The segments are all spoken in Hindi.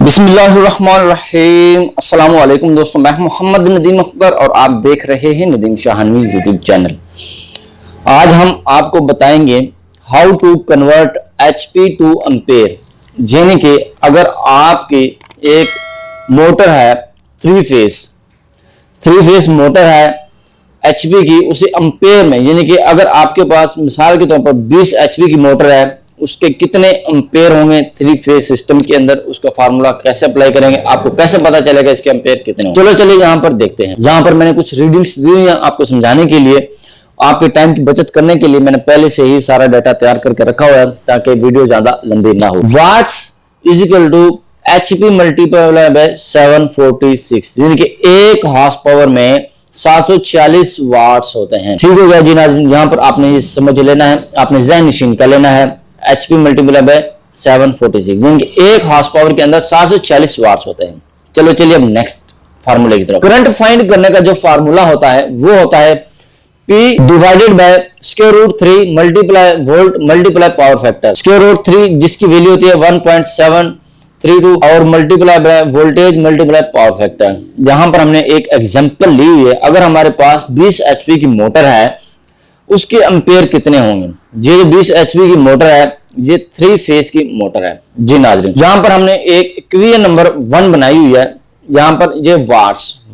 बिस्मिल्लाहिर्रहमानिर्रहीम। अस्सलाम वालेकुम दोस्तों, मैं मोहम्मद नदीम अख्तर और आप देख रहे हैं नदीम शाहानवी यूट्यूब चैनल। आज हम आपको बताएंगे how to convert HP to ampere. यानी कि अगर आपकी एक मोटर है थ्री फेस मोटर है एचपी की, उसे एम्पेयर में, यानी कि अगर आपके पास मिसाल के तौर पर 20 एचपी की मोटर है, उसके कितने एम्पेयर होंगे थ्री फेज सिस्टम के अंदर, उसका फार्मूला कैसे अप्लाई करेंगे, आपको कैसे पता चलेगा इसके एम्पेयर कितने होंगे। चलिए यहाँ पर देखते हैं। जहां पर मैंने कुछ रीडिंग्स दी हैं आपको समझाने के लिए, आपके टाइम की बचत करने के लिए मैंने पहले से ही सारा डाटा तैयार करके रखा हुआ है ताकि वीडियो ज्यादा लंबी ना हो। Watts is equal to HP multiply by 746, यानी कि एक हॉर्स पावर में 746 वाट्स होते हैं। ठीक हो गया जी नाज़रीन, यहाँ पर आपने ये समझ लेना है, आपने ज़हन नशीन कर लेना है। एचपी मल्टीप्लाई बाय 746, यानी कि एक हॉर्स पावर के अंदर 746 वाट्स होते हैं। चलिए अब नेक्स्ट फार्मूले की तरफ। करंट फाइंड करने का जो फार्मूला होता है वो होता है P divided by √3 multiply volt multiply power factor. √3 जिसकी वैल्यू होती है 1.732 और multiply by voltage multiply power factor. यहां पर हमने एक एग्जांपल ली है। अगर हमारे पास 20 एचपी की मोटर है, उसके एम्पेयर कितने होंगे। ये 20 एचपी की मोटर है, ये थ्री फेज की मोटर है जी नाज़रीन। यहां पर हमने एक इक्वेशन नंबर 1 बनाई हुई है। यहां पर ये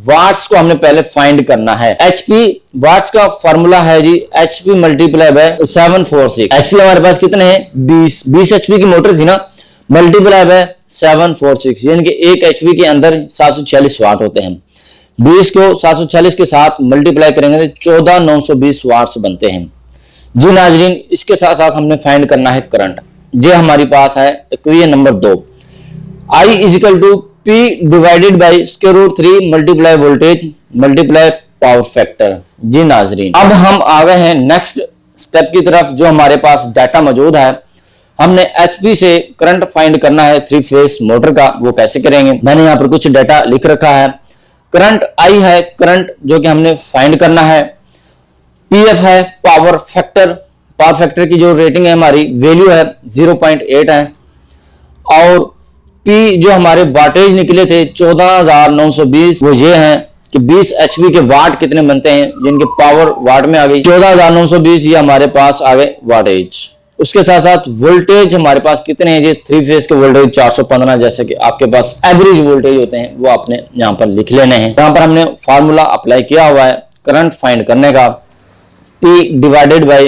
वाट्स को हमने पहले फाइंड करना है। एचपी वाट्स का फार्मूला है जी एचपी मल्टीप्लाई बाय 746। एचपी हमारे पास कितने हैं 20 एचपी की मोटर थी ना, मल्टीप्लाई बाय 746, यानी कि एक एचपी के अंदर 746 वाट होते हैं। 20 को 746 के साथ मल्टीप्लाई करेंगे तो 14920 वाट्स बनते हैं जी नाजरीन। इसके साथ साथ हमने फाइंड करना है करंट। ये हमारी पास है equation number 2, I is equal to P divided by √3 multiply voltage multiply power factor जी नाजरीन। अब हम आ गए हैं नेक्स्ट स्टेप की तरफ। जो हमारे पास डाटा मौजूद है, हमने एचपी से करंट फाइंड करना है थ्री फेज मोटर का। वो कैसे करेंगे, मैंने यहाँ पर कुछ डाटा लिख रखा है। करंट I है करंट जो कि हमने फाइंड करना है। PF है पावर फैक्टर की जो रेटिंग है हमारी वैल्यू है 0.8 है। और P जो हमारे वाटेज निकले थे 14920, वो ये हैं कि 20 एचपी के वाट कितने बनते हैं, जिनके पावर वाट में आ गई 14920, ये हमारे पास आ गए वाटेज। उसके साथ साथ वोल्टेज हमारे पास कितने हैं, ये थ्री फेज के वोल्टेज 415, जैसे कि आपके पास एवरेज वोल्टेज होते हैं वो आपने यहाँ पर लिख लेने हैं। यहाँ पर हमने फार्मूला अप्लाई किया हुआ है करंट फाइंड करने का। P divided by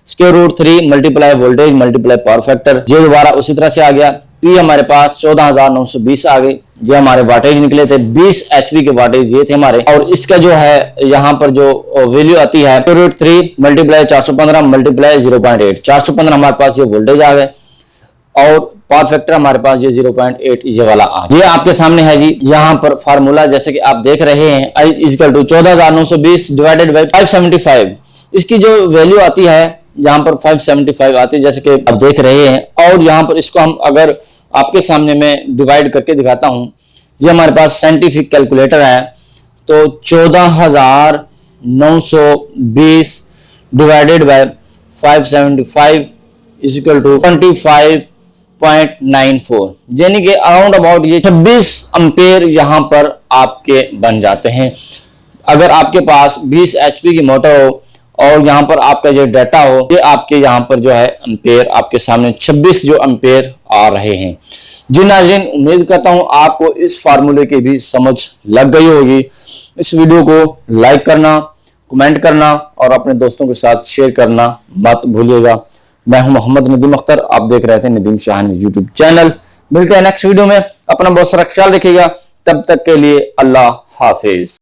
√3 multiply voltage multiply power factor. ये दोबारा उसी तरह से आ गया। P हमारे पास 14920 आ गई। ये हमारे वाटेज निकले थे 20 एचपी के वाटेज ये थे हमारे। और इसका जो है यहाँ पर जो वैल्यू आती है √3 मल्टीप्लाई 415 मल्टीप्लाई 0.8, 415 हमारे पास ये वोल्टेज आ गए और पावर फैक्टर हमारे पास ये 0.8 ये वाला आ गया। ये आपके सामने है जी यहाँ पर फार्मूला, जैसे कि आप देख रहे हैं। I is equal to 14920 divided by 575। इसकी जो वैल्यू आती है यहाँ पर 575 आती है, जैसे कि आप देख रहे हैं। और यहाँ पर इसको हम अगर आपके सामने में डिवाइड करके दिखाता हूं, ये हमारे पास साइंटिफिक कैलकुलेटर है, तो 14920 divided by 575 is equal to 25.94, यानी कि अराउंड अबाउट ये 26 एम्पेयर यहाँ पर आपके बन जाते हैं। अगर आपके पास 20 एचपी की मोटर हो और यहाँ पर आपका जो डाटा हो, ये आपके यहाँ पर जो है एम्पेयर आपके सामने 26 जो एम्पेयर आ रहे हैं जी नाज़रीन। उम्मीद करता हूँ आपको इस फार्मूले की भी समझ लग गई होगी। इस वीडियो को लाइक करना, कमेंट करना और अपने दोस्तों के साथ शेयर करना मत भूलिएगा। मैं हूं मोहम्मद नदीम अख्तर, आप देख रहे थे नदीम शाहानवी यूट्यूब चैनल। मिलते हैं नेक्स्ट वीडियो में। अपना बहुत सारा ख्याल रखिएगा। तब तक के लिए अल्लाह हाफिज।